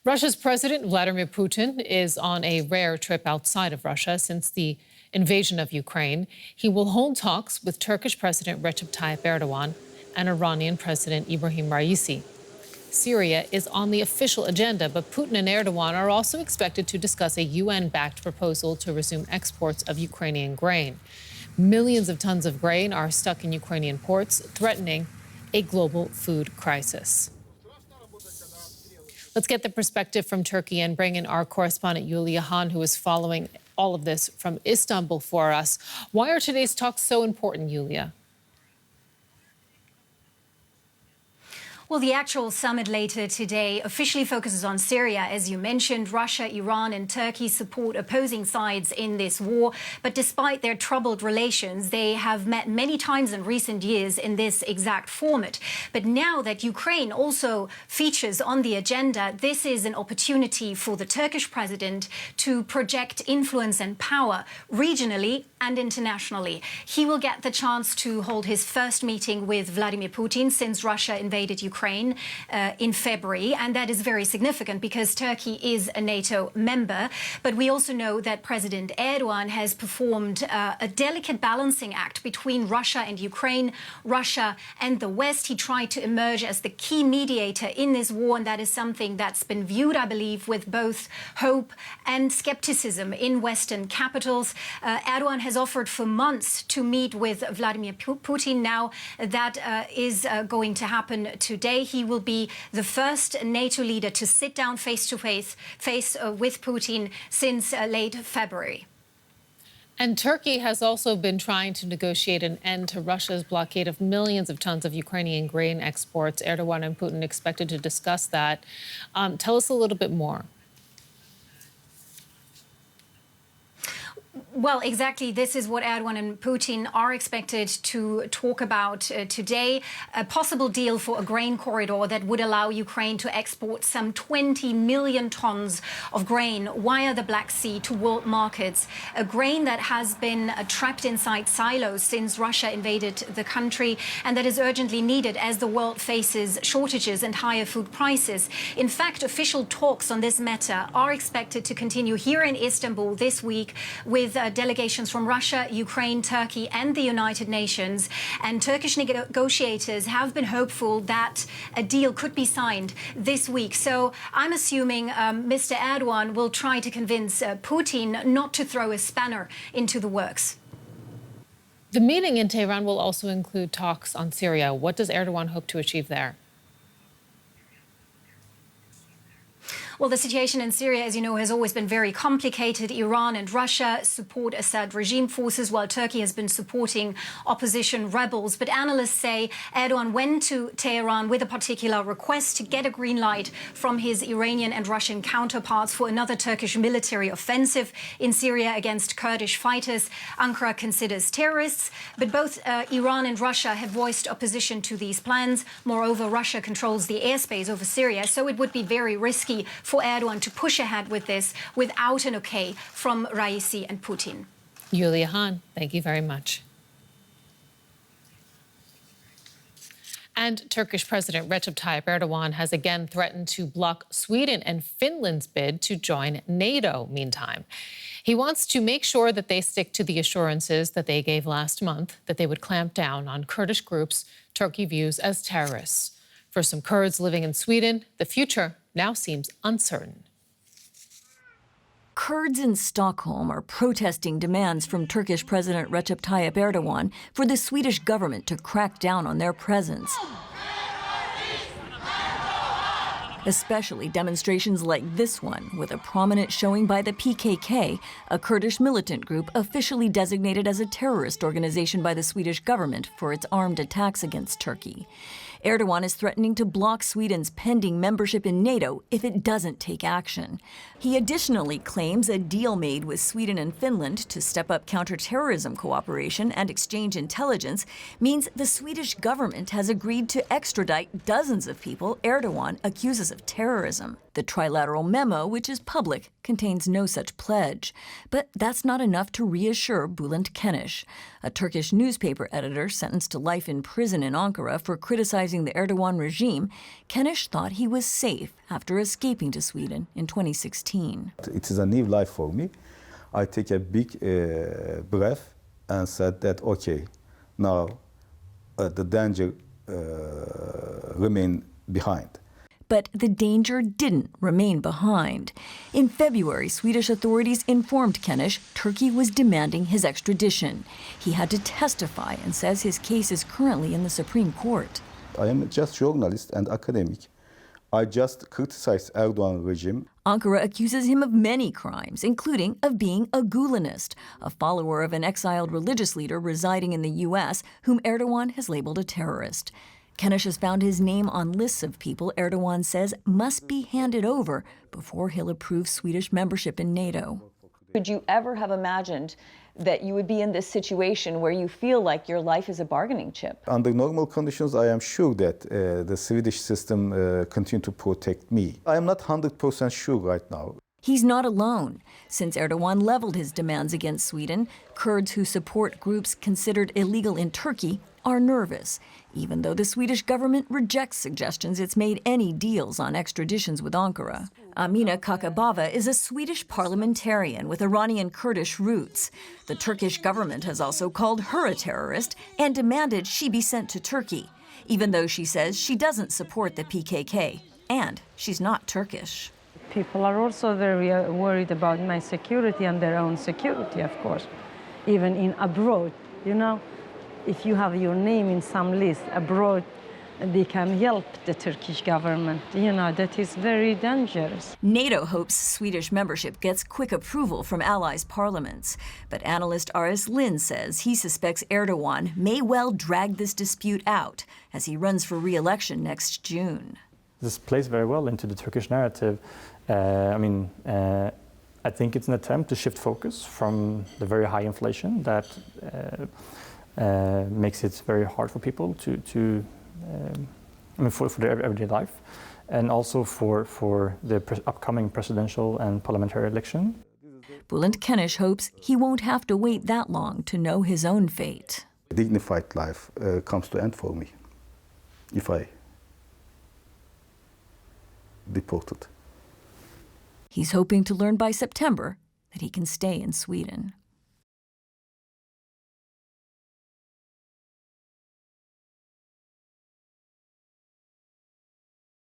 Russia's President Vladimir Putin is on a rare trip outside of Russia since the invasion of Ukraine. He will hold talks with Turkish President Recep Tayyip Erdogan and Iranian President Ebrahim Raisi. Syria is on the official agenda, but Putin and Erdogan are also expected to discuss a UN-backed proposal to resume exports of Ukrainian grain. Millions of tons of grain are stuck in Ukrainian ports, threatening a global food crisis. Let's get the perspective from Turkey and bring in our correspondent Yulia Han, who is following all of this from Istanbul for us. Why are today's talks so important, Yulia? Well, the actual summit later today officially focuses on Syria. As you mentioned, Russia, Iran and Turkey support opposing sides in this war. But despite their troubled relations, they have met many times in recent years in this exact format. But now that Ukraine also features on the agenda, this is an opportunity for the Turkish president to project influence and power regionally and internationally. He will get the chance to hold his first meeting with Vladimir Putin since Russia invaded Ukraine in February, and that is very significant because Turkey is a NATO member. But we also know that President Erdogan has performed a delicate balancing act between Russia and Ukraine, Russia and the West. He tried to emerge as the key mediator in this war, and that is something that's been viewed, I believe, with both hope and skepticism in Western capitals. Erdogan has offered for months to meet with Vladimir Putin. Now that is going to happen today. He will be the first NATO leader to sit down face-to-face with Putin since late February. And Turkey has also been trying to negotiate an end to Russia's blockade of millions of tons of Ukrainian grain exports. Erdogan and Putin expected to discuss that. Tell us a little bit more. Well, exactly. This is what Erdogan and Putin are expected to talk about today. A possible deal for a grain corridor that would allow Ukraine to export some 20 million tons of grain via the Black Sea to world markets. A grain that has been trapped inside silos since Russia invaded the country and that is urgently needed as the world faces shortages and higher food prices. In fact, official talks on this matter are expected to continue here in Istanbul this week with delegations from Russia, Ukraine, Turkey and the United Nations. And Turkish negotiators have been hopeful that a deal could be signed this week. So I'm assuming Mr. Erdogan will try to convince Putin not to throw a spanner into the works. The meeting in Tehran will also include talks on Syria. What does Erdogan hope to achieve there? Well, the situation in Syria, as you know, has always been very complicated. Iran and Russia support Assad regime forces, while Turkey has been supporting opposition rebels. But analysts say Erdogan went to Tehran with a particular request to get a green light from his Iranian and Russian counterparts for another Turkish military offensive in Syria against Kurdish fighters Ankara considers terrorists. But both Iran and Russia have voiced opposition to these plans. Moreover, Russia controls the airspace over Syria, so it would be very risky for Erdogan to push ahead with this without an okay from Raisi and Putin. Yulia Han, thank you very much. And Turkish President Recep Tayyip Erdogan has again threatened to block Sweden and Finland's bid to join NATO meantime. He wants to make sure that they stick to the assurances that they gave last month that they would clamp down on Kurdish groups Turkey views as terrorists. For some Kurds living in Sweden, the future now seems uncertain. Kurds in Stockholm are protesting demands from Turkish President Recep Tayyip Erdogan for the Swedish government to crack down on their presence. Especially demonstrations like this one, with a prominent showing by the PKK, a Kurdish militant group officially designated as a terrorist organization by the Swedish government for its armed attacks against Turkey. Erdogan is threatening to block Sweden's pending membership in NATO if it doesn't take action. He additionally claims a deal made with Sweden and Finland to step up counterterrorism cooperation and exchange intelligence means the Swedish government has agreed to extradite dozens of people Erdogan accuses of terrorism. The trilateral memo, which is public, contains no such pledge. But that's not enough to reassure Bülent Kenes, a Turkish newspaper editor sentenced to life in prison in Ankara for criticizing the Erdogan regime. Kenes thought he was safe after escaping to Sweden in 2016. It is a new life for me. I take a big breath and said that, okay, now the danger remain behind. But the danger didn't remain behind. In February, Swedish authorities informed Kenes Turkey was demanding his extradition. He had to testify and says his case is currently in the Supreme Court. I am just journalist and academic. I just criticize Erdogan regime. Ankara accuses him of many crimes, including of being a Gulenist, a follower of an exiled religious leader residing in the U.S. whom Erdogan has labeled a terrorist. Kenes has found his name on lists of people Erdogan says must be handed over before he'll approve Swedish membership in NATO. Could you ever have imagined that you would be in this situation where you feel like your life is a bargaining chip? Under normal conditions, I am sure that the Swedish system continue to protect me. I am not 100% sure right now. He's not alone. Since Erdogan leveled his demands against Sweden, Kurds who support groups considered illegal in Turkey are nervous, even though the Swedish government rejects suggestions it's made any deals on extraditions with Ankara. Amina Kakabava is a Swedish parliamentarian with Iranian Kurdish roots. The Turkish government has also called her a terrorist and demanded she be sent to Turkey, even though she says she doesn't support the PKK, and she's not Turkish. People are also very worried about my security and their own security, of course, even in abroad, you know. If you have your name in some list abroad, they can help the Turkish government. You know, that is very dangerous. NATO hopes Swedish membership gets quick approval from allies' parliaments. But analyst Aris Lin says he suspects Erdogan may well drag this dispute out as he runs for re-election next June. This plays very well into the Turkish narrative. I think it's an attempt to shift focus from the very high inflation that makes it very hard for people for their everyday life, and also for the upcoming presidential and parliamentary election. Bülent Kenes hopes he won't have to wait that long to know his own fate. A dignified life comes to end for me if I deported. He's hoping to learn by September that he can stay in Sweden.